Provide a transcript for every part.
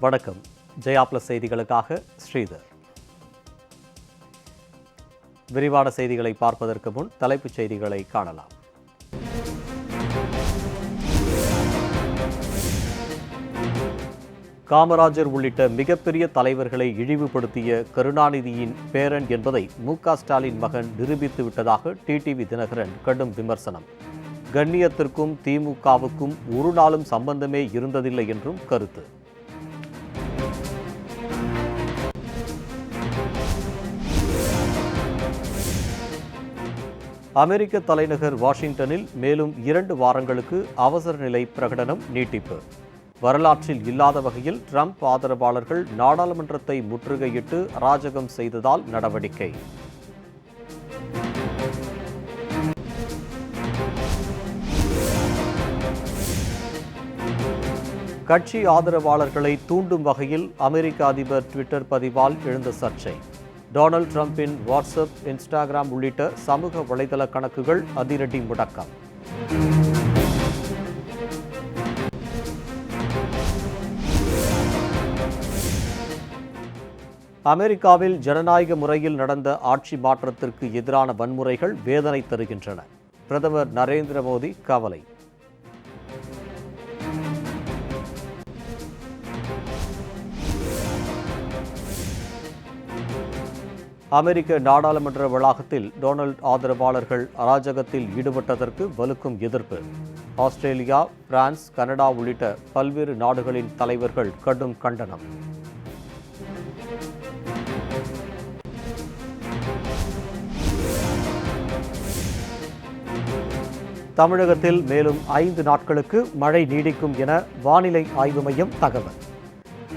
வணக்கம். ஜெயா பிளஸ் செய்திகளுக்காக ஸ்ரீதர். விரிவான செய்திகளை பார்ப்பதற்கு முன் தலைப்புச் செய்திகளை காணலாம். காமராஜர் உள்ளிட்ட மிகப்பெரிய தலைவர்களை இழிவுபடுத்திய கருணாநிதியின் பேரன் என்பதை மு.க.ஸ்டாலின் மகன் நிரூபித்து விட்டதாக டிடிவி தினகரன் கடும் விமர்சனம். கண்ணியத்திற்கும் திமுகவுக்கும் ஒரு நாளும் சம்பந்தமே இருந்ததில்லை என்றும் கருத்து. அமெரிக்க தலைநகர் வாஷிங்டனில் மேலும் 2 வாரங்களுக்கு அவசர நிலை பிரகடனம் நீட்டிப்பு. வரலாற்றில் இல்லாத வகையில் ட்ரம்ப் ஆதரவாளர்கள் நாடாளுமன்றத்தை முற்றுகையிட்டு அராஜகம் செய்ததால் நடவடிக்கை. கட்சி ஆதரவாளர்களை தூண்டும் வகையில் அமெரிக்க அதிபர் ட்விட்டர் பதிவால் எழுந்த சர்ச்சை. டொனால்ட் ட்ரம்பின் வாட்ஸ்அப், இன்ஸ்டாகிராம் உள்ளிட்ட சமூக வலைதள கணக்குகள் அதிரடி முடக்கம். அமெரிக்காவில் ஜனநாயக முறையில் நடந்த ஆட்சி மாற்றத்திற்கு எதிரான வன்முறைகள் வேதனை தருகின்றன. பிரதமர் நரேந்திர மோடி கவலை. அமெரிக்க நாடாளுமன்ற வளாகத்தில் டொனால்ட் ஆதரவாளர்கள் அராஜகத்தில் ஈடுபட்டதற்கு வலுக்கும் எதிர்ப்பு. ஆஸ்திரேலியா, பிரான்ஸ், கனடா உள்ளிட்ட பல்வேறு நாடுகளின் தலைவர்கள் கடும் கண்டனம். தமிழகத்தில் மேலும் 5 நாட்களுக்கு மழை நீடிக்கும் என வானிலை ஆய்வு மையம் தகவல்.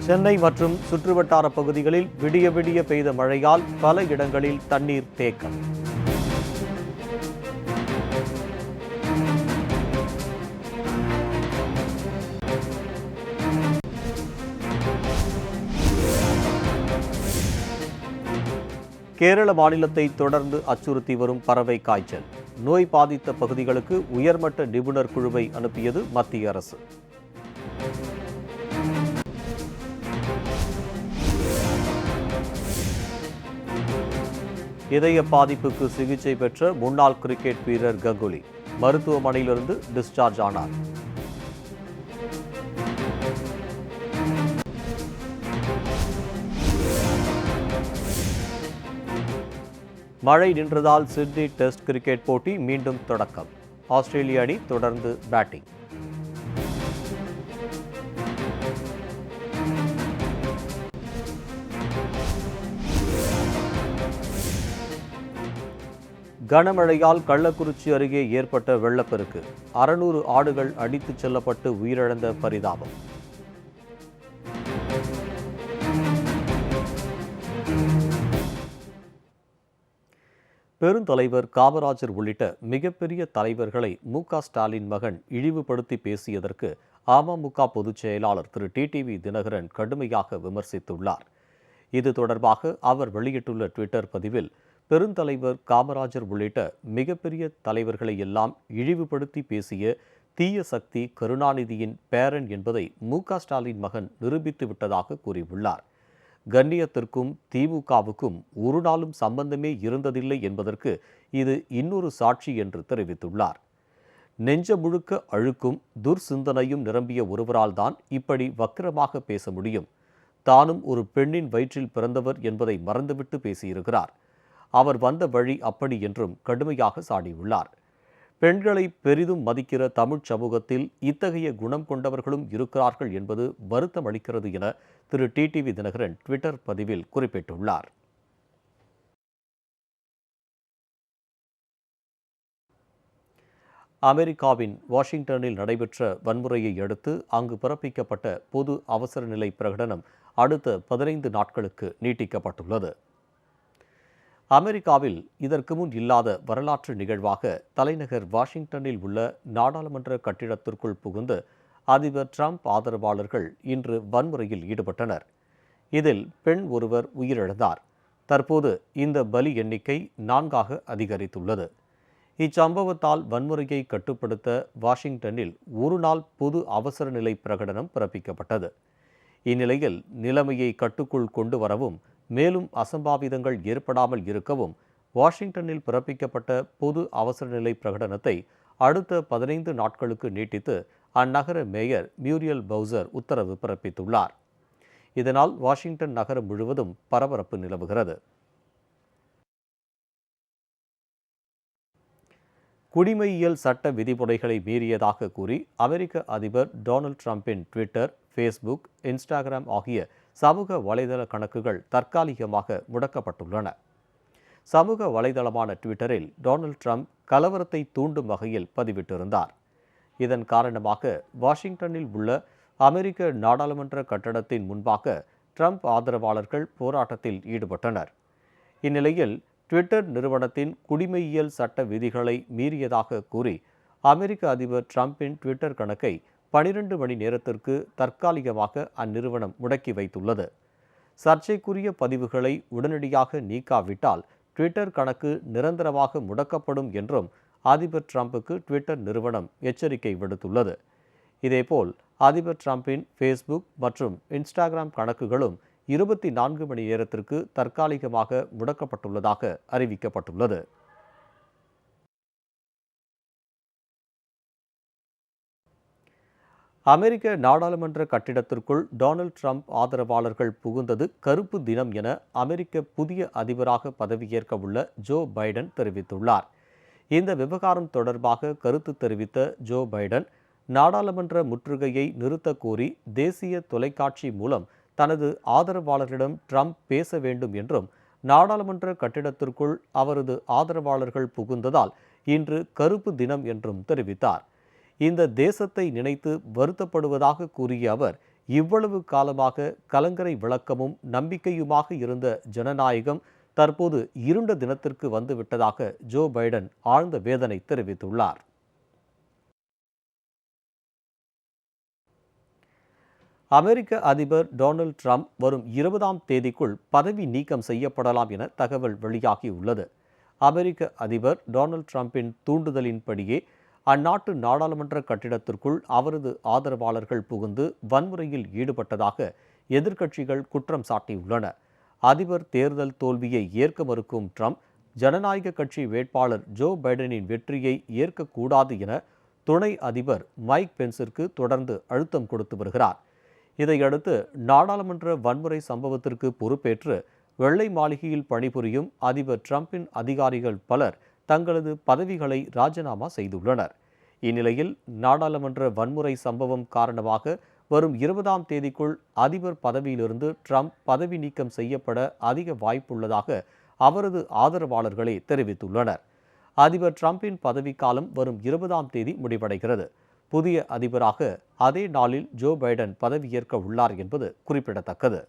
சென்னை மற்றும் சுற்றுவட்டார பகுதிகளில் விடிய விடிய பெய்த மழையால் பல இடங்களில் தண்ணீர் தேக்கம். கேரள மாநிலத்தை தொடர்ந்து அச்சுறுத்தி வரும் பறவை காய்ச்சல். நோய் பாதித்த பகுதிகளுக்கு உயர்மட்ட நிபுணர் குழுவை அனுப்பியது மத்திய அரசு. இதய பாதிப்புக்கு சிகிச்சை பெற்ற முன்னாள் கிரிக்கெட் வீரர் கங்குலி மருத்துவமனையிலிருந்து டிஸ்சார்ஜ் ஆனார். மழை நின்றதால் சிட்னி டெஸ்ட் கிரிக்கெட் போட்டி மீண்டும் தொடக்கம். ஆஸ்திரேலிய அணி தொடர்ந்து பேட்டிங். கனமழையால் கள்ளக்குறிச்சி அருகே ஏற்பட்ட வெள்ளப்பெருக்கு. 600 ஆடுகள் அடித்துச் செல்லப்பட்டு உயிரிழந்த பரிதாபம். பெருந்தலைவர் காமராஜர் உள்ளிட்ட மிகப்பெரிய தலைவர்களை மு.க.ஸ்டாலின் மகன் இழிவுபடுத்தி பேசியதற்கு அமமுக பொதுச் செயலாளர் திரு டிடிவி தினகரன் கடுமையாக விமர்சித்துள்ளார். இது தொடர்பாக அவர் வெளியிட்டுள்ள ட்விட்டர் பதிவில், பெருந்தலைவர் காமராஜர் உள்ளிட்ட மிகப்பெரிய தலைவர்களை எல்லாம் இழிவுபடுத்தி பேசிய தீய சக்தி கருணாநிதியின் பேரன் என்பதை மு.க.ஸ்டாலின் மகன் நிரூபித்து விட்டதாக கூறியுள்ளார். கண்ணியத்திற்கும் திமுகவுக்கும் ஒரு நாளும் சம்பந்தமே இருந்ததில்லை என்பதற்கு இது இன்னொரு சாட்சி என்று தெரிவித்துள்ளார். நெஞ்ச முழுக்க அழுக்கும் துர்சிந்தனையும் நிரம்பிய ஒருவரால் தான் இப்படி வக்கிரமாக பேச முடியும். தானும் ஒரு பெண்ணின் வயிற்றில் பிறந்தவர் என்பதை மறந்துவிட்டு பேசியிருக்கிறார். அவர் வந்த வழி அப்படி என்றும் கடுமையாக சாடியுள்ளார். பெண்களை பெரிதும் மதிக்கிற தமிழ் சமூகத்தில் இத்தகைய குணம் கொண்டவர்களும் இருக்கிறார்கள் என்பது வருத்தம் அளிக்கிறது என திரு டிடிவி தினகரன் ட்விட்டர் பதிவில் குறிப்பிட்டுள்ளார். அமெரிக்காவின் வாஷிங்டனில் நடைபெற்ற வன்முறையை அடுத்து அங்கு பிறப்பிக்கப்பட்ட பொது அவசர நிலை பிரகடனம் அடுத்த 15 நாட்களுக்கு நீட்டிக்கப்பட்டுள்ளது. அமெரிக்காவில் இதற்கு முன் இல்லாத வரலாற்று நிகழ்வாக தலைநகர் வாஷிங்டனில் உள்ள நாடாளுமன்ற கட்டிடத்திற்குள் புகுந்து அதிபர் ட்ரம்ப் ஆதரவாளர்கள் இன்று வன்முறையில் ஈடுபட்டனர். இதில் பெண் ஒருவர் உயிரிழந்தார். தற்போது இந்த பலி எண்ணிக்கை 4ஆக அதிகரித்துள்ளது. இச்சம்பவத்தால் வன்முறையை கட்டுப்படுத்த வாஷிங்டனில் ஒரு நாள் பொது அவசர நிலை பிரகடனம் பிறப்பிக்கப்பட்டது. இந்நிலையில் நிலைமையை கட்டுக்குள் கொண்டு வரவும் மேலும் அசம்பாவிதங்கள் ஏற்படாமல் இருக்கவும் வாஷிங்டனில் பிறப்பிக்கப்பட்ட பொது அவசரநிலை பிரகடனத்தை அடுத்த 15 நாட்களுக்கு நீட்டித்து அந்நகர மேயர் மியூரியல் பவுசர் உத்தரவு பிறப்பித்துள்ளார். இதனால் வாஷிங்டன் நகரம் முழுவதும் பரபரப்பு நிலவுகிறது. குடிமையியல் சட்ட விதிமுறைகளை மீறியதாக கூறி அமெரிக்க அதிபர் டொனால்ட் ட்ரம்பின் ட்விட்டர், ஃபேஸ்புக், இன்ஸ்டாகிராம் ஆகிய சமூக வலைதள கணக்குகள் தற்காலிகமாக முடக்கப்பட்டுள்ளன. சமூக வலைதளமான ட்விட்டரில் டொனால்ட் ட்ரம்ப் கலவரத்தை தூண்டும் வகையில் பதிவிட்டிருந்தார். இதன் காரணமாக வாஷிங்டனில் உள்ள அமெரிக்க நாடாளுமன்ற கட்டடத்தின் முன்பாக ட்ரம்ப் ஆதரவாளர்கள் போராட்டத்தில் ஈடுபட்டனர். இந்நிலையில் ட்விட்டர் நிறுவனத்தின் குடிமையியல் சட்ட விதிகளை மீறியதாக கூறி அமெரிக்க அதிபர் ட்ரம்பின் ட்விட்டர் கணக்கை 12 மணி நேரத்திற்கு தற்காலிகமாக அந்நிறுவனம் முடக்கி வைத்துள்ளது. சர்ச்சைக்குரிய பதிவுகளை உடனடியாக நீக்காவிட்டால் ட்விட்டர் கணக்கு நிரந்தரமாக முடக்கப்படும் என்றும் அதிபர் ட்ரம்புக்கு ட்விட்டர் நிறுவனம் எச்சரிக்கை விடுத்துள்ளது. இதேபோல் அதிபர் ட்ரம்பின் ஃபேஸ்புக் மற்றும் இன்ஸ்டாகிராம் கணக்குகளும் 24 மணி நேரத்திற்கு தற்காலிகமாக முடக்கப்பட்டுள்ளதாக அறிவிக்கப்பட்டுள்ளது. அமெரிக்க நாடாளுமன்ற கட்டிடத்திற்குள் டொனால்ட் ட்ரம்ப் ஆதரவாளர்கள் புகுந்தது கருப்பு தினம் என அமெரிக்க புதிய அதிபராக பதவியேற்க உள்ள ஜோ பைடன் தெரிவித்துள்ளார். இந்த விவகாரம் தொடர்பாக கருத்து தெரிவித்த ஜோ பைடன், நாடாளுமன்ற முற்றுகையை நிறுத்த கோரி தேசிய தொலைக்காட்சி மூலம் தனது ஆதரவாளர்களிடம் ட்ரம்ப் பேச வேண்டும் என்றும், நாடாளுமன்ற கட்டிடத்திற்குள் அவரது ஆதரவாளர்கள் புகுந்ததால் இன்று கருப்பு தினம் என்றும் தெரிவித்தார். இந்த தேசத்தை நினைத்து வருத்தப்படுவதாக கூறிய அவர், இவ்வளவு காலமாக கலங்கரை விளக்கமும் நம்பிக்கையுமாக இருந்த ஜனநாயகம் தற்போது இருண்ட தினத்திற்கு வந்துவிட்டதாக ஜோ பைடன் ஆழ்ந்த வேதனை தெரிவித்துள்ளார். அமெரிக்க அதிபர் டொனால்ட் ட்ரம்ப் வரும் 20ஆம் தேதிக்குள் பதவி நீக்கம் செய்யப்படலாம் என தகவல் வெளியாகியுள்ளது. அமெரிக்க அதிபர் டொனால்ட் ட்ரம்பின் தூண்டுதலின்படியே அந்நாட்டு நாடாளுமன்ற கட்டிடத்திற்குள் அவரது ஆதரவாளர்கள் புகுந்து வன்முறையில் ஈடுபட்டதாக எதிர்க்கட்சிகள் குற்றம் சாட்டியுள்ளன. அதிபர் தேர்தல் தோல்வியை ஏற்க மறுக்கும் ட்ரம்ப், ஜனநாயக கட்சி வேட்பாளர் ஜோ பைடனின் வெற்றியை ஏற்கக்கூடாது என துணை அதிபர் மைக் பென்ஸிற்கு தொடர்ந்து அழுத்தம் கொடுத்து வருகிறார். இதையடுத்து நாடாளுமன்ற வன்முறை சம்பவத்திற்கு பொறுப்பேற்று வெள்ளை மாளிகையில் பணிபுரியும் அதிபர் ட்ரம்பின் அதிகாரிகள் பலர் தங்களது பதவிகளை ராஜினாமா செய்துள்ளனர். இந்நிலையில் நாடாளுமன்ற வன்முறை சம்பவம் காரணமாக வரும் 20ஆம் தேதிக்குள் அதிபர் பதவியிலிருந்து ட்ரம்ப் பதவி நீக்கம் செய்யப்பட அதிக வாய்ப்புள்ளதாக அவரது ஆதரவாளர்களே தெரிவித்துள்ளனர். அதிபர் ட்ரம்பின் பதவிக்காலம் வரும் 20ஆம் தேதி முடிவடைகிறது. புதிய அதிபராக அதே நாளில் ஜோ பைடன் பதவியேற்க உள்ளார் என்பது குறிப்பிடத்தக்கது.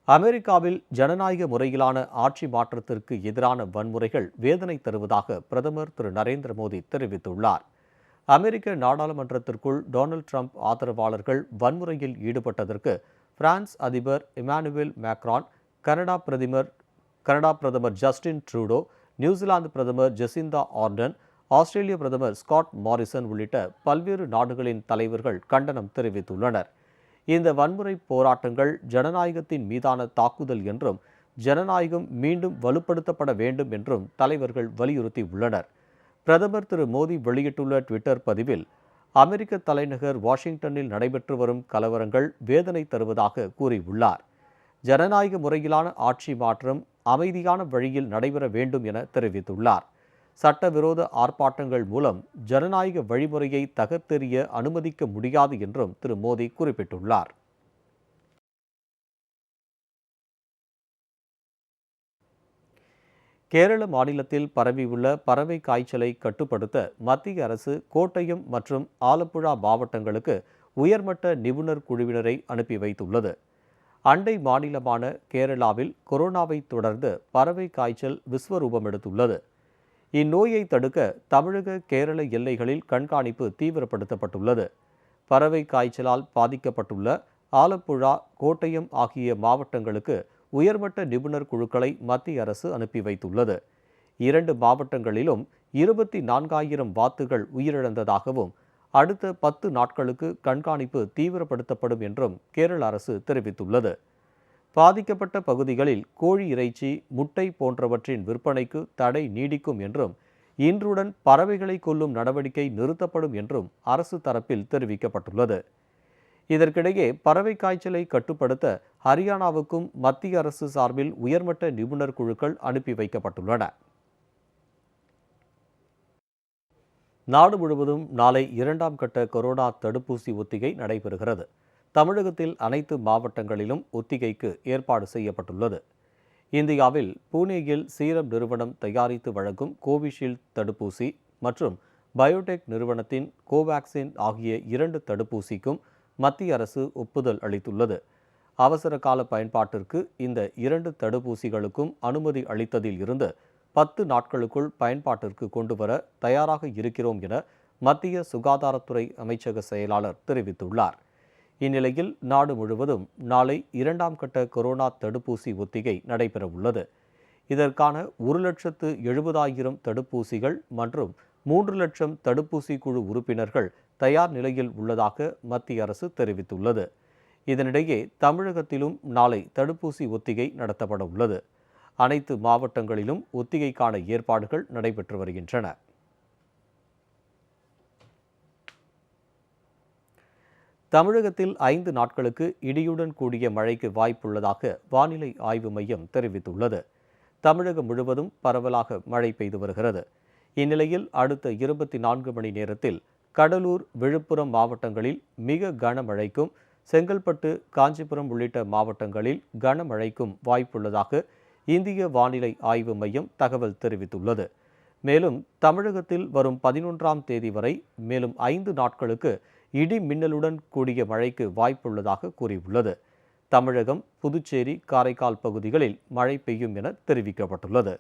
அமெரிக்காவில் ஜனநாயக முறையிலான ஆட்சி மாற்றத்திற்கு எதிரான வன்முறைகள் வேதனை தருவதாக பிரதமர் திரு நரேந்திர மோடி தெரிவித்துள்ளார். அமெரிக்க நாடாளுமன்றத்திற்குள் டொனால்ட் ட்ரம்ப் ஆதரவாளர்கள் வன்முறையில் ஈடுபட்டதற்கு பிரான்ஸ் அதிபர் இமானுவேல் மேக்ரான், கனடா பிரதமர் ஜஸ்டின் ட்ரூடோ, நியூசிலாந்து பிரதமர் ஜெசிந்தா ஆர்டன், ஆஸ்திரேலிய பிரதமர் ஸ்காட் மாரிசன் உள்ளிட்ட பல்வேறு நாடுகளின் தலைவர்கள் கண்டனம் தெரிவித்துள்ளனர். இந்த வன்முறை போராட்டங்கள் ஜனநாயகத்தின் மீதான தாக்குதல் என்றும், ஜனநாயகம் மீண்டும் வலுப்படுத்தப்பட வேண்டும் என்றும் தலைவர்கள் வலியுறுத்தியுள்ளனர். பிரதமர் திரு மோடி வெளியிட்டுள்ள ட்விட்டர் பதிவில், அமெரிக்க தலைநகர் வாஷிங்டனில் நடைபெற்று வரும் கலவரங்கள் வேதனை தருவதாக கூறியுள்ளார். ஜனநாயக முறையிலான ஆட்சி மாற்றம் அமைதியான வழியில் நடைபெற வேண்டும் என தெரிவித்துள்ளார். சட்டவிரோத ஆர்ப்பாட்டங்கள் மூலம் ஜனநாயக வழிமுறையை தகர்த்தெறிய அனுமதிக்க முடியாது என்றும் திரு மோடி குறிப்பிட்டுள்ளார். கேரள மாநிலத்தில் பரவியுள்ள பறவை காய்ச்சலை கட்டுப்படுத்த மத்திய அரசு கோட்டயம் மற்றும் ஆலப்புழா மாவட்டங்களுக்கு உயர்மட்ட நிபுணர் குழுவினரை அனுப்பி வைத்துள்ளது. அண்டை மாநிலமான கேரளாவில் கொரோனாவை தொடர்ந்து பறவை காய்ச்சல் விஸ்வரூபம் எடுத்துள்ளது. இந்நோயை தடுக்க தமிழக கேரள எல்லைகளில் கண்காணிப்பு தீவிரப்படுத்தப்பட்டுள்ளது. பறவை காய்ச்சலால் பாதிக்கப்பட்டுள்ள ஆலப்புழா, கோட்டயம் ஆகிய மாவட்டங்களுக்கு உயர்மட்ட நிபுணர் குழுக்களை மத்திய அரசு அனுப்பி வைத்துள்ளது. 2 மாவட்டங்களிலும் 24,000 வாத்துகள் உயிரிழந்ததாகவும் அடுத்த 10 நாட்களுக்கு கண்காணிப்பு தீவிரப்படுத்தப்படும் என்றும் கேரள அரசு தெரிவித்துள்ளது. பாதிக்கப்பட்ட பகுதிகளில் கோழி இறைச்சி, முட்டை போன்றவற்றின் விற்பனைக்கு தடை நீடிக்கும் என்றும் இன்றுடன் பறவைகளை கொல்லும் நடவடிக்கை நிறுத்தப்படும் என்றும் அரசு தரப்பில் தெரிவிக்கப்பட்டுள்ளது. இதற்கிடையே பறவை காய்ச்சலை கட்டுப்படுத்த ஹரியானாவுக்கும் மத்திய அரசு சார்பில் உயர்மட்ட நிபுணர் குழுக்கள் அனுப்பி வைக்கப்பட்டுள்ளன. நாடு முழுவதும் நாளை 2ஆம் கட்ட கொரோனா தடுப்பூசி ஒத்திகை நடைபெறுகிறது. தமிழகத்தில் அனைத்து மாவட்டங்களிலும் ஒத்திகைக்கு ஏற்பாடு செய்யப்பட்டுள்ளது. இந்தியாவில் புனேயில் சீரம் நிறுவனம் தயாரித்து வழங்கும் கோவிஷீல்டு தடுப்பூசி மற்றும் பயோடெக் நிறுவனத்தின் கோவாக்சின் ஆகிய 2 தடுப்பூசிக்கும் மத்திய அரசு ஒப்புதல் அளித்துள்ளது. அவசர கால பயன்பாட்டிற்கு இந்த 2 தடுப்பூசிகளுக்கும் அனுமதி அளித்ததில் இருந்து 10 நாட்களுக்குள் பயன்பாட்டிற்கு கொண்டுவர தயாராக இருக்கிறோம் என மத்திய சுகாதாரத்துறை அமைச்சக செயலாளர் தெரிவித்துள்ளார். இந்நிலையில் நாடு முழுவதும் நாளை 2ஆம் கட்ட கொரோனா தடுப்பூசி ஒத்திகை நடைபெறவுள்ளது. இதற்கான 1,70,000 தடுப்பூசிகள் மற்றும் 3 லட்சம் தடுப்பூசி குழு உறுப்பினர்கள் தயார் நிலையில் உள்ளதாக மத்திய அரசு தெரிவித்துள்ளது. இதனிடையே தமிழகத்திலும் நாளை தடுப்பூசி ஒத்திகை நடத்தப்பட உள்ளது. அனைத்து மாவட்டங்களிலும் ஒத்திகைக்கான ஏற்பாடுகள் நடைபெற்று வருகின்றன. தமிழகத்தில் 5 நாட்களுக்கு இடியுடன் கூடிய மழைக்கு வாய்ப்புள்ளதாக வானிலை ஆய்வு மையம் தெரிவித்துள்ளது. தமிழகம் முழுவதும் பரவலாக மழை பெய்து வருகிறது. இந்நிலையில் அடுத்த 24 மணி நேரத்தில் கடலூர், விழுப்புரம் மாவட்டங்களில் மிக கனமழைக்கும், செங்கல்பட்டு, காஞ்சிபுரம் உள்ளிட்ட மாவட்டங்களில் கனமழைக்கும் வாய்ப்புள்ளதாக இந்திய வானிலை ஆய்வு மையம் தகவல் தெரிவித்துள்ளது. மேலும் தமிழகத்தில் வரும் 11ஆம் தேதி வரை மேலும் 5 நாட்களுக்கு இடி மின்னலுடன் கூடிய மழைக்கு வாய்ப்புள்ளதாக கூறியுள்ளது. தமிழகம், புதுச்சேரி, காரைக்கால் பகுதிகளில் மழை பெய்யும் என தெரிவிக்கப்பட்டுள்ளது.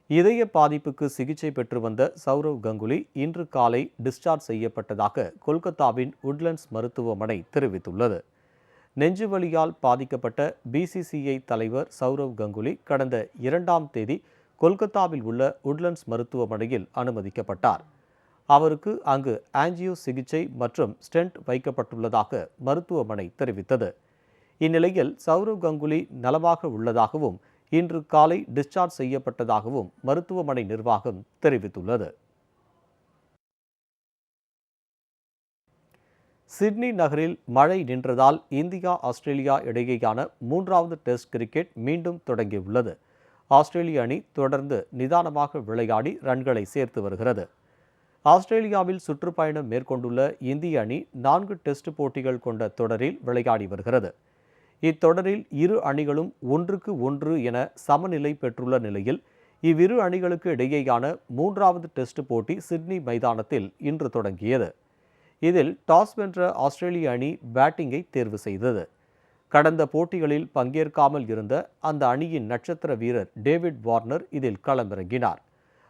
இதய பாதிப்புக்கு சிகிச்சை பெற்று வந்த சௌரவ் கங்குலி இன்று காலை டிஸ்சார்ஜ் செய்யப்பட்டதாக கொல்கத்தாவின் உட்லண்ட்ஸ் மருத்துவமனை தெரிவித்துள்ளது. நெஞ்சுவலியால் பாதிக்கப்பட்ட பிசிசிஐ தலைவர் சௌரவ் கங்குலி கடந்த 2ஆம் தேதி கொல்கத்தாவில் உள்ள உட்லண்ட்ஸ் மருத்துவமனையில் அனுமதிக்கப்பட்டார். அவருக்கு அங்கு ஆஞ்சியோ சிகிச்சை மற்றும் ஸ்டென்ட் வைக்கப்பட்டுள்ளதாக மருத்துவமனை தெரிவித்தது. இந்நிலையில் சௌரவ் கங்குலி நலமாக உள்ளதாகவும் இன்று காலை டிஸ்சார்ஜ் செய்யப்பட்டதாகவும் மருத்துவமனை நிர்வாகம் தெரிவித்துள்ளது. சிட்னி நகரில் மழை நின்றதால் இந்தியா, ஆஸ்திரேலியா இடையேயான 3வது டெஸ்ட் கிரிக்கெட் மீண்டும் தொடங்கியுள்ளது. ஆஸ்திரேலிய அணி தொடர்ந்து நிதானமாக விளையாடி ரன்களை சேர்த்து வருகிறது. ஆஸ்திரேலியாவில் சுற்றுப்பயணம் மேற்கொண்டுள்ள இந்திய அணி 4 டெஸ்ட் போட்டிகள் கொண்ட தொடரில் விளையாடி வருகிறது. இத்தொடரில் இரு அணிகளும் 1-1 என சமநிலை பெற்றுள்ள நிலையில் இவ்விரு அணிகளுக்கு இடையேயான 3வது டெஸ்ட் போட்டி சிட்னி மைதானத்தில் இன்று தொடங்கியது. இதில் டாஸ் வென்ற ஆஸ்திரேலிய அணி பேட்டிங்கை தேர்வு செய்தது. கடந்த போட்டிகளில் பங்கேற்காமல் இருந்த அந்த அணியின் நட்சத்திர வீரர் டேவிட் வார்னர் இதில் களமிறங்கினார்.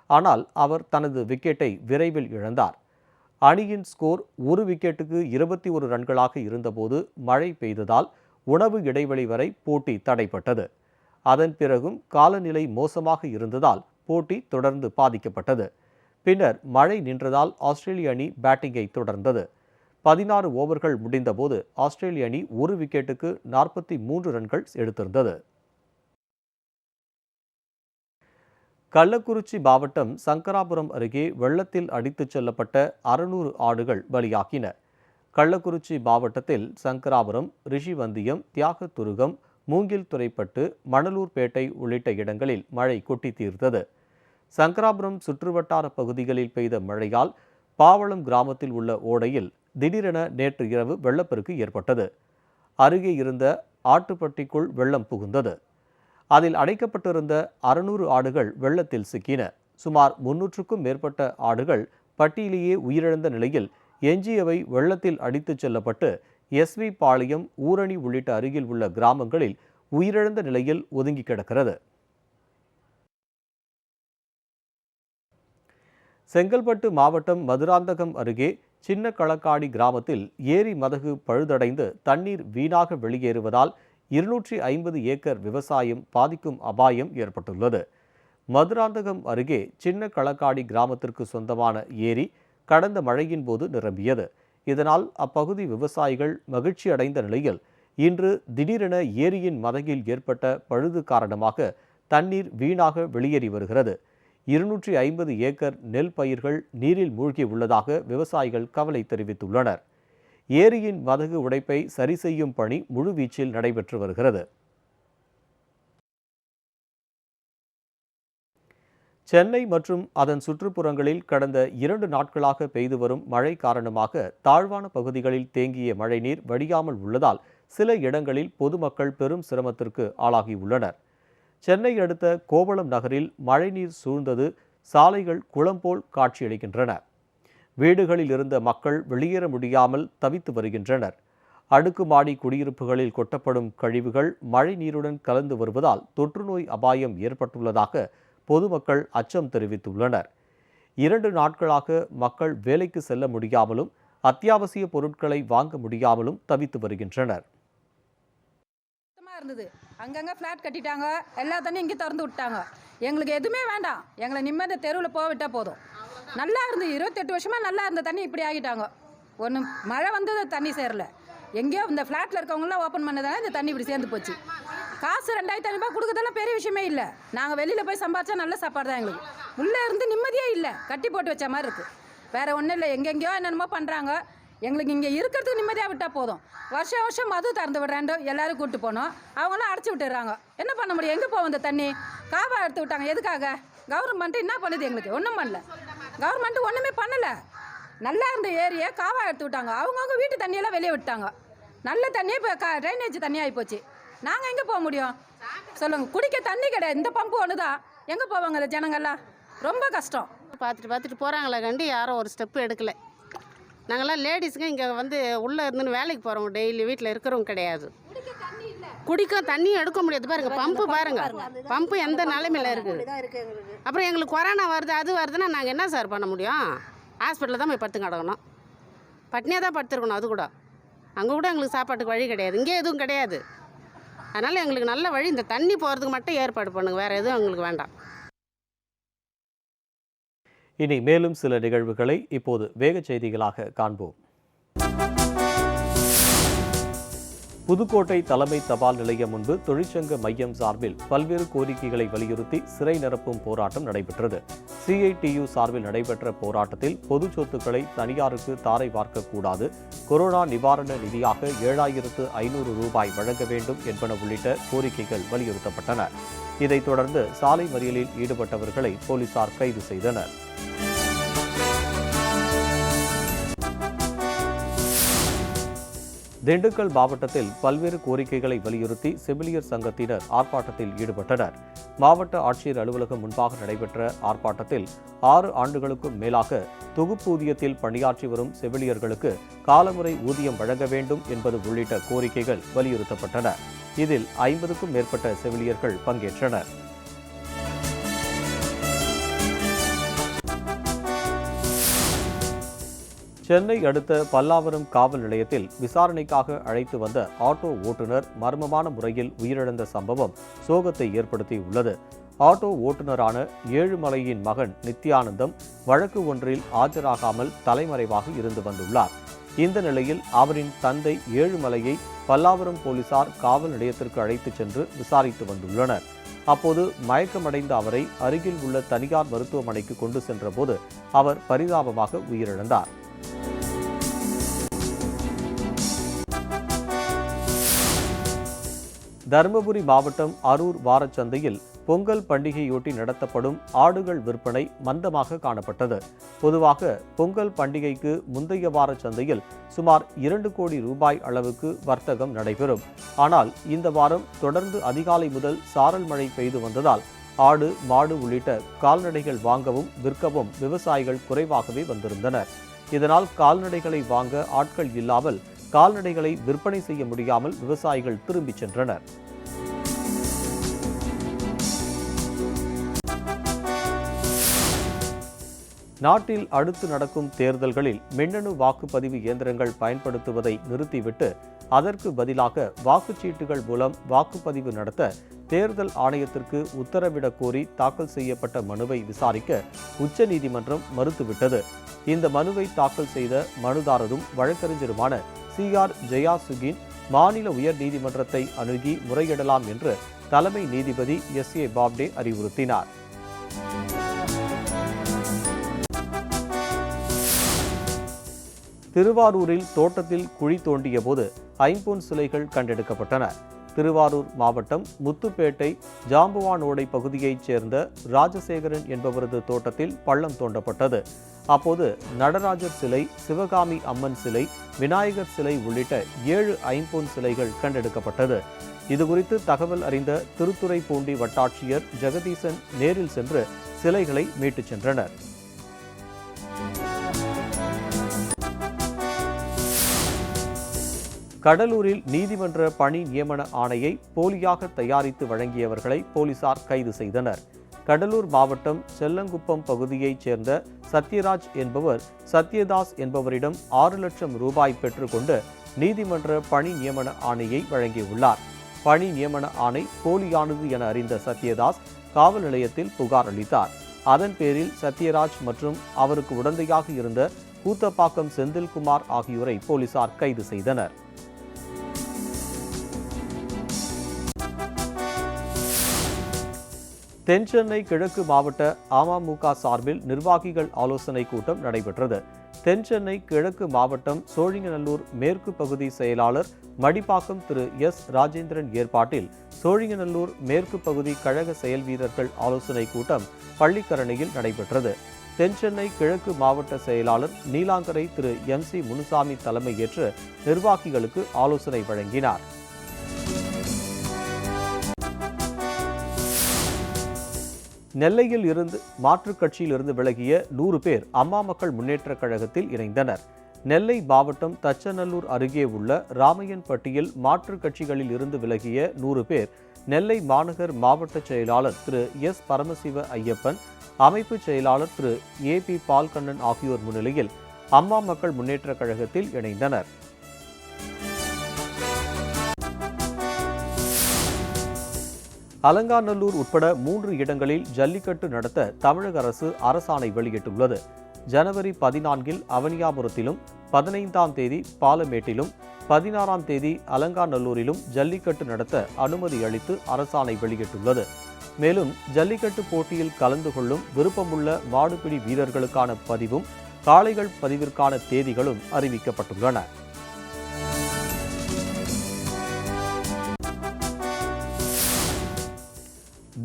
ஆனால் அவர் தனது விக்கெட்டை விரைவில் இழந்தார். அணியின் ஸ்கோர் 1 விக்கெட்டுக்கு 21 ரன்களாக இருந்தபோது மழை பெய்ததால் உணவு இடைவெளி வரை போட்டி தடைப்பட்டது. அதன் பிறகும் காலநிலை மோசமாக இருந்ததால் போட்டி தொடர்ந்து பாதிக்கப்பட்டது. பின்னர் மழை நின்றதால் ஆஸ்திரேலிய அணி பேட்டிங்கை தொடர்ந்தது. 16 ஓவர்கள் முடிந்தபோது ஆஸ்திரேலிய அணி 1 விக்கெட்டுக்கு 43 ரன்கள் எடுத்திருந்தது. கள்ளக்குறிச்சி மாவட்டம் சங்கராபுரம் அருகே வெள்ளத்தில் அடித்துச் செல்லப்பட்ட 600 ஆடுகள் பலியாகின. கள்ளக்குறிச்சி மாவட்டத்தில் சங்கராபுரம், ரிஷிவந்தியம், தியாகத்துருகம், மூங்கில் துறைப்பட்டு, மணலூர்பேட்டை உள்ளிட்ட இடங்களில் மழை கொட்டி தீர்த்தது. சங்கராபுரம் சுற்றுவட்டார பகுதிகளில் பெய்த மழையால் பாவளம் கிராமத்தில் உள்ள ஓடையில் திடீரென நேற்று இரவு வெள்ளப்பெருக்கு ஏற்பட்டது. அருகே இருந்த ஆட்டுப்பட்டிக்குள் வெள்ளம் புகுந்தது. அதில் அடைக்கப்பட்டிருந்த 600 ஆடுகள் வெள்ளத்தில் சிக்கின. சுமார் 300க்கும் மேற்பட்ட ஆடுகள் பட்டியிலேயே உயிரிழந்த நிலையில் எஞ்சியவை வெள்ளத்தில் அடித்துச் செல்லப்பட்டு எஸ்வி பாளையம், ஊரணி உள்ளிட்ட அருகில் உள்ள கிராமங்களில் உயிரிழந்த நிலையில் ஒதுங்கி கிடக்கிறது. செங்கல்பட்டு மாவட்டம் மதுராந்தகம் அருகே சின்ன களக்காடி கிராமத்தில் ஏரி மதகு பழுதடைந்து தண்ணீர் வீணாக வெளியேறுவதால் 250 ஏக்கர் விவசாயம் பாதிக்கும் அபாயம் ஏற்பட்டுள்ளது. மதுராந்தகம் அருகே சின்ன களக்காடி கிராமத்திற்கு சொந்தமான ஏரி கடந்த மழையின் போது நிரம்பியது. இதனால் அப்பகுதி விவசாயிகள் மகிழ்ச்சி அடைந்த நிலையில் இன்று திடீரென ஏரியின் மதகில் ஏற்பட்ட பழுது காரணமாக தண்ணீர் வீணாக வெளியேறி வருகிறது. 250 ஏக்கர் நெல் பயிர்கள் நீரில் மூழ்கி உள்ளதாக விவசாயிகள் கவலை தெரிவித்துள்ளனர். ஏரியின் மதகு உடைப்பை சரி செய்யும் பணி முழுவீச்சில் நடைபெற்று வருகிறது. சென்னை மற்றும் அதன் சுற்றுப்புறங்களில் கடந்த 2 நாட்களாக பெய்து வரும் மழை காரணமாக தாழ்வான பகுதிகளில் தேங்கிய மழைநீர் வடியாமல் உள்ளதால் சில இடங்களில் பொதுமக்கள் பெரும் சிரமத்திற்கு ஆளாகியுள்ளனர். சென்னை அடுத்த கோவளம் நகரில் மழைநீர் சூழ்ந்தது சாலைகள் குளம் போல் காட்சியளிக்கின்றன. வீடுகளில் இருந்த மக்கள் வெளியேற முடியாமல் தவித்து வருகின்றனர். அடுக்குமாடி குடியிருப்புகளில் கொட்டப்படும் கழிவுகள் மழை நீருடன் கலந்து வருவதால் தொற்றுநோய் அபாயம் ஏற்பட்டுள்ளதாக பொதுமக்கள் அச்சம் தெரிவித்துள்ளனர். 2 நாட்களாக மக்கள் வேலைக்கு செல்ல முடியாமலும் அத்தியாவசிய பொருட்களை வாங்க முடியாமலும் தவித்து வருகின்றனர். இருந்தது அங்கங்க ஃப்ளாட் கட்டிட்டாங்க, எல்லா தண்ணியும் இங்கே திறந்து விட்டாங்க. எங்களுக்கு எதுவுமே வேண்டாம், எங்களை நிம்மதி தெருவில் போவிட்டால் போதும். நல்லா இருந்து 28 வருஷமாக நல்லா இருந்த தண்ணி இப்படி ஆகிட்டாங்க. ஒன்று மழை வந்தது தண்ணி சேரல, எங்கேயோ இந்த ஃப்ளாட்டில் இருக்கவங்களாம் ஓப்பன் பண்ணதால இந்த தண்ணி இப்படி சேர்ந்து போச்சு. காசு 2500 ரூபாய் கொடுக்கறதெல்லாம் பெரிய விஷயமே இல்லை. நாங்கள் வெளியில் போய் சம்பாதிச்சா நல்ல சாப்பாடு தான் எங்களுக்கு. உள்ளே இருந்து நிம்மதியே இல்லை, கட்டி போட்டு வச்ச மாதிரி இருக்குது. வேறு ஒன்றும் இல்லை, எங்கெங்கேயோ என்னென்னமோ பண்ணுறாங்க. எங்களுக்கு இங்கே இருக்கிறதுக்கு நிம்மதியாக விட்டால் போதும். வருஷம் வருஷம் மது திறந்து விடுறாண்டு எல்லாரும் கூப்பிட்டு போனோம், அவங்களாம் அடைச்சி விட்டுறாங்க. என்ன பண்ண முடியும்? எங்கே போவோம்? இந்த தண்ணி காவா எடுத்து விட்டாங்க. எதுக்காக? கவர்மெண்ட்டு என்ன பண்ணுது? எங்களுக்கு ஒன்றும் பண்ணல. கவர்மெண்ட்டு ஒன்றுமே பண்ணலை. நல்லா இருந்த ஏரியை காவா எடுத்து விட்டாங்க. அவங்கவுங்க வீட்டு தண்ணியெல்லாம் வெளியே விட்டாங்க. நல்ல தண்ணியே இப்போ ட்ரைனேஜ் தண்ணி ஆகி போச்சு. நாங்கள் எங்கே போக முடியும் சொல்லுங்கள்? குடிக்க தண்ணி கிடையாது. இந்த பம்பு ஒன்று தான், எங்கே போவாங்க இந்த ஜனங்கள்லாம்? ரொம்ப கஷ்டம். பார்த்துட்டு போகிறாங்களே கண்டு யாரும் ஒரு ஸ்டெப்பு எடுக்கலை. நாங்கள்லாம் லேடிஸுங்க இங்கே வந்து உள்ளே இருந்துன்னு வேலைக்கு போகிறோம், டெய்லி வீட்டில் இருக்கிறவங்க கிடையாது. குடிக்க தண்ணியும் எடுக்க முடியாது. பாருங்கள் பம்பு, பாருங்கள் பம்பு எந்த நிலைமையில் இருக்குது. அப்புறம் எங்களுக்கு கொரோனா வருது, அது வருதுன்னா நாங்கள் என்ன சார் பண்ண முடியும்? ஹாஸ்பிட்டலில் தான் போய் படுத்து கிடக்கணும், பட்னியாக தான் படுத்துருக்கணும். அது கூட அங்கே கூட எங்களுக்கு சாப்பாட்டுக்கு வழி கிடையாது, இங்கே எதுவும் கிடையாது. அதனால் எங்களுக்கு நல்ல வழி இந்த தண்ணி போகிறதுக்கு மட்டும் ஏற்பாடு பண்ணுங்கள், வேறு எதுவும் எங்களுக்கு வேண்டாம். இனி மேலும் சில நிகழ்வுகளை இப்போது வேக செய்திகளாக காண்போம். புதுக்கோட்டை தலைமை தபால் நிலையம் முன்பு தொழிற்சங்க மையம் சார்பில் பல்வேறு கோரிக்கைகளை வலியுறுத்தி சிறை நிரப்பும் போராட்டம் நடைபெற்றது. CITU சார்பில் நடைபெற்ற போராட்டத்தில் பொது சொத்துக்களை தனியாருக்கு தாரை பார்க்கக்கூடாது, கொரோனா நிவாரண நிதியாக 7500 ரூபாய் வழங்க வேண்டும் என்பன உள்ளிட்ட கோரிக்கைகள் வலியுறுத்தப்பட்டன. இதைத் தொடர்ந்து சாலை மறியலில் ஈடுபட்டவர்களை போலீசார் கைது செய்தனர். திண்டுக்கல் மாவட்டத்தில் பல்வேறு கோரிக்கைகளை வலியுறுத்தி செவிலியர் சங்கத்தினர் ஆர்ப்பாட்டத்தில் ஈடுபட்டனர். மாவட்ட ஆட்சியர் அலுவலகம் முன்பாக நடைபெற்ற ஆர்ப்பாட்டத்தில் 6 ஆண்டுகளுக்கும் மேலாக தொகுப்பூதியத்தில் பணியாற்றி வரும் செவிலியர்களுக்கு காலமுறை ஊதியம் வழங்க வேண்டும் என்பது உள்ளிட்ட கோரிக்கைகள் வலியுறுத்தப்பட்டன. இதில் 50க்கும் மேற்பட்ட செவிலியர்கள் பங்கேற்றனர். சென்னை அடுத்த பல்லாவரம் காவல் நிலையத்தில் விசாரணைக்காக அழைத்து வந்த ஆட்டோ ஓட்டுநர் மர்மமான முறையில் உயிரிழந்த சம்பவம் சோகத்தை ஏற்படுத்தியுள்ளது. ஆட்டோ ஓட்டுநரான ஏழுமலையின் மகன் நித்யானந்தம் வழக்கு ஒன்றில் ஆஜராகாமல் தலைமறைவாக இருந்து வந்துள்ளார். இந்த நிலையில் அவரின் தந்தை ஏழுமலையை பல்லாவரம் போலீசார் காவல் நிலையத்திற்கு அழைத்துச் சென்று விசாரித்து வந்துள்ளனர். அப்போது மயக்கமடைந்த அவரை அருகில் உள்ள தனியார் மருத்துவமனைக்கு கொண்டு சென்றபோது அவர் பரிதாபமாக உயிரிழந்தார். தருமபுரி மாவட்டம் அரூர் வாரச்சந்தையில் பொங்கல் பண்டிகையொட்டி நடத்தப்படும் ஆடுகள் விற்பனை மந்தமாக காணப்பட்டது. பொதுவாக பொங்கல் பண்டிகைக்கு முந்தைய வார சந்தையில் சுமார் 2 கோடி ரூபாய் அளவுக்கு வர்த்தகம் நடைபெறும். ஆனால் இந்த வாரம் தொடர்ந்து அதிகாலை முதல் சாரல் மழை பெய்து வந்ததால் ஆடு, மாடு உள்ளிட்ட கால்நடைகள் வாங்கவும் விற்கவும் விவசாயிகள் குறைவாகவே வந்திருந்தனர். இதனால் கால்நடைகளை வாங்க ஆட்கள் இல்லாமல் கால்நடைகளை விற்பனை செய்ய முடியாமல் விவசாயிகள் திரும்பிச் சென்றனர். நாட்டில் அடுத்து நடக்கும் தேர்தல்களில் மின்னணு வாக்குப்பதிவு இயந்திரங்கள் பயன்படுத்துவதை நிறுத்திவிட்டு அதற்கு பதிலாக வாக்குச்சீட்டுகள் மூலம் வாக்குப்பதிவு நடத்த தேர்தல் ஆணையத்திற்கு உத்தரவிடக் கோரி தாக்கல் செய்யப்பட்ட மனுவை விசாரிக்க உச்சநீதிமன்றம் மறுத்துவிட்டது. இந்த மனுவை தாக்கல் செய்த மனுதாரரும் வழக்கறிஞருமான CR ஜெயாசுகின் மாநில உயர் நீதிமன்றத்தை அணுகி முறையிடலாம் என்று தலைமை நீதிபதி SA பாப்டே அறிவுறுத்தினார். திருவாரூரில் தோட்டத்தில் குழி தோண்டிய போது ஐம்பொன் சிலைகள் கண்டெடுக்கப்பட்டன. திருவாரூர் மாவட்டம் முத்துப்பேட்டை ஜாம்புவானோடை பகுதியைச் சேர்ந்த ராஜசேகரன் என்பவரது தோட்டத்தில் பள்ளம் தோண்டப்பட்டது. அப்போது நடராஜர் சிலை, சிவகாமி அம்மன் சிலை, விநாயகர் சிலை உள்ளிட்ட 7 ஐம்பொன் சிலைகள் கண்டெடுக்கப்பட்டது. இதுகுறித்து தகவல் அறிந்த திருத்துறைப்பூண்டி வட்டாட்சியர் ஜெகதீசன் நேரில் சென்று சிலைகளை மீட்டுச் சென்றனர். கடலூரில் நீதிமன்ற பணி நியமன ஆணையை போலியாக தயாரித்து வழங்கியவர்களை போலீசார் கைது செய்தனர். கடலூர் மாவட்டம் செல்லங்குப்பம் பகுதியைச் சேர்ந்த சத்யராஜ் என்பவர் சத்யதாஸ் என்பவரிடம் 6 லட்சம் ரூபாய் பெற்றுக்கொண்டு நீதிமன்ற பணி நியமன ஆணையை வழங்கியுள்ளார். பணி நியமன ஆணை போலியானது என அறிந்த சத்யதாஸ் காவல் நிலையத்தில் புகார் அளித்தார். அதன் பேரில் சத்யராஜ் மற்றும் அவருக்கு உடந்தையாக இருந்த கூத்தப்பாக்கம் செந்தில்குமார் ஆகியோரை போலீசார் கைது செய்தனர். தென்சென்னை கிழக்கு மாவட்ட அமமுக சார்பில் நிர்வாகிகள் ஆலோசனை கூட்டம் நடைபெற்றது. தென்சென்னை கிழக்கு மாவட்டம் சோழிங்கநல்லூர் மேற்கு பகுதி செயலாளர் மடிப்பாக்கம் திரு ராஜேந்திரன் ஏற்பாட்டில் சோழிங்கநல்லூர் மேற்கு பகுதி கழக செயல் வீரர்கள் ஆலோசனை கூட்டம் பள்ளிக்கரணையில் நடைபெற்றது. தென்சென்னை கிழக்கு மாவட்ட செயலாளர் நீலாங்கரை திரு MC முனுசாமி தலைமையேற்று நிர்வாகிகளுக்கு ஆலோசனை வழங்கினார். நெல்லையில் இருந்து மாற்றுக் கட்சியில் இருந்து விலகிய 100 பேர் அம்மா மக்கள் முன்னேற்றக் கழகத்தில் இணைந்தனர். நெல்லை மாவட்டம் தச்சநல்லூர் அருகே உள்ள ராமையன்பட்டியில் மாற்றுக் கட்சிகளில் இருந்து விலகிய 100 பேர் நெல்லை மாநகர் மாவட்ட செயலாளர் திரு பரமசிவ ஐயப்பன், அமைப்பு செயலாளர் திரு AP பால்கண்ணன் ஆகியோர் முன்னிலையில் அம்மா மக்கள் முன்னேற்றக் கழகத்தில் இணைந்தனர். அலங்காநல்லூர் உட்பட 3 இடங்களில் ஜல்லிக்கட்டு நடத்த தமிழக அரசு அரசாணை வெளியிட்டுள்ளது. ஜனவரி 14 அவனியாபுரத்திலும், 15ஆம் தேதி பாலமேட்டிலும், 16ஆம் தேதி அலங்காநல்லூரிலும் ஜல்லிக்கட்டு நடத்த அனுமதி அளித்து அரசாணை வெளியிட்டுள்ளது. மேலும் ஜல்லிக்கட்டு போட்டியில் கலந்து கொள்ளும் விருப்பமுள்ள மாடுபிடி வீரர்களுக்கான பதிவும் காளைகள் பதிவிற்கான தேதிகளும் அறிவிக்கப்பட்டுள்ளன.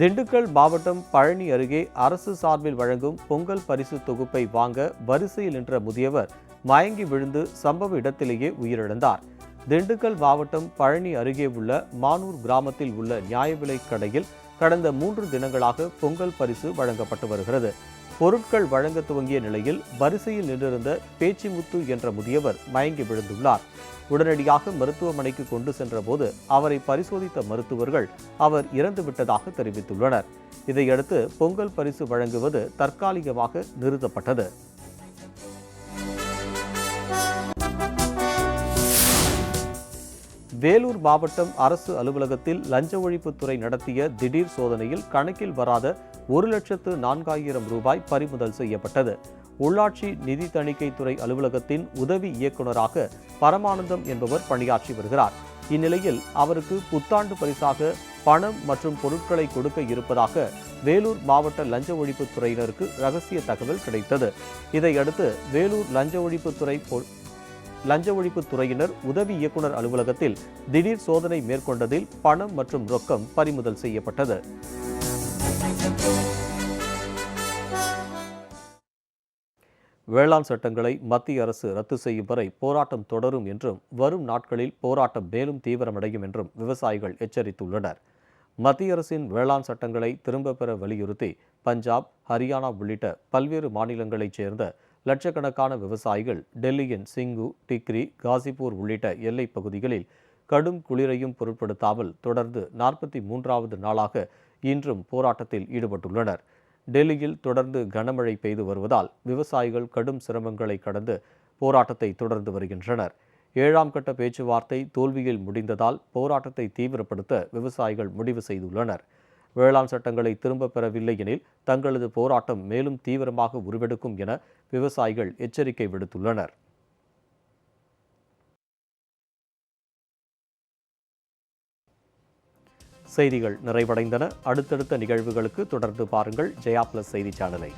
திண்டுக்கல் மாவட்டம் பழனி அருகே அரசு சார்பில் வழங்கும் பொங்கல் பரிசு தொகுப்பை வாங்க வரிசையில் நின்ற முதியவர் மயங்கி விழுந்து சம்பவ இடத்திலேயே உயிரிழந்தார். திண்டுக்கல் மாவட்டம் பழனி அருகே உள்ள மானூர் கிராமத்தில் உள்ள நியாய விலைக் கடையில் கடந்த 3 தினங்களாக பொங்கல் பரிசு வழங்கப்பட்டு வருகிறது. பொருட்கள் வழங்க துவங்கிய நிலையில் வரிசையில் நின்றிருந்த பேச்சிமுத்து என்ற முதியவர் மயங்கி விழுந்துள்ளார். உடனடியாக மருத்துவமனைக்கு கொண்டு சென்றபோது அவரை பரிசோதித்த மருத்துவர்கள் அவர் இறந்துவிட்டதாக தெரிவித்துள்ளனர். இதையடுத்து பொங்கல் பரிசு வழங்குவது தற்காலிகமாக நிறுத்தப்பட்டது. வேலூர் மாவட்டம் அரசு அலுவலகத்தில் லஞ்ச ஒழிப்புத்துறை நடத்திய திடீர் சோதனையில் கணக்கில் வராத 1,04,000 ரூபாய் பறிமுதல் செய்யப்பட்டது. உள்ளாட்சி நிதி தணிக்கைத்துறை அலுவலகத்தின் உதவி இயக்குநராக பரமானந்தம் என்பவர் பணியாற்றி வருகிறார். இந்நிலையில் அவருக்கு புத்தாண்டு பரிசாக பணம் மற்றும் பொருட்களை கொடுக்க இருப்பதாக வேலூர் மாவட்ட லஞ்ச ஒழிப்புத்துறையினருக்கு ரகசிய தகவல் கிடைத்தது. இதையடுத்து வேலூர் லஞ்ச ஒழிப்புத்துறையினர் உதவி இயக்குநர் அலுவலகத்தில் திடீர் சோதனை மேற்கொண்டதில் பணம் மற்றும் ரொக்கம் பறிமுதல் செய்யப்பட்டது. வேளாண் சட்டங்களை மத்திய அரசு ரத்து செய்யும் வரை போராட்டம் தொடரும் என்றும் வரும் நாட்களில் போராட்டம் மேலும் தீவிரமடையும் என்றும் விவசாயிகள் எச்சரித்துள்ளனர். மத்திய அரசின் வேளாண் சட்டங்களை திரும்ப பெற வலியுறுத்தி பஞ்சாப், ஹரியானா உள்ளிட்ட பல்வேறு மாநிலங்களைச் சேர்ந்த லட்சக்கணக்கான விவசாயிகள் டெல்லியின் சிங்கு, டிக்ரி, காசிப்பூர் உள்ளிட்ட எல்லைப் பகுதிகளில் கடும் குளிரையும் பொருட்படுத்தாமல் தொடர்ந்து 43வது நாளாக இன்றும் போராட்டத்தில் ஈடுபட்டுள்ளனர். டெல்லியில் தொடர்ந்து கனமழை பெய்து வருவதால் விவசாயிகள் கடும் சிரமங்களை கடந்து போராட்டத்தை தொடர்ந்து வருகின்றனர். 7ஆம் கட்ட பேச்சுவார்த்தை தோல்வியில் முடிந்ததால் போராட்டத்தை தீவிரப்படுத்த விவசாயிகள் முடிவு செய்துள்ளனர். வேளாண் சட்டங்களை திரும்பப் பெறவில்லை எனில் தங்களது போராட்டம் மேலும் தீவிரமாக உருவெடுக்கும் என விவசாயிகள் எச்சரிக்கை விடுத்துள்ளனர். செய்திகள் நிறைவடைந்தன. அடுத்தடுத்த நிகழ்வுகளுக்கு தொடர்ந்து பாருங்கள் ஜெயா பிளஸ் செய்தி சேனலை.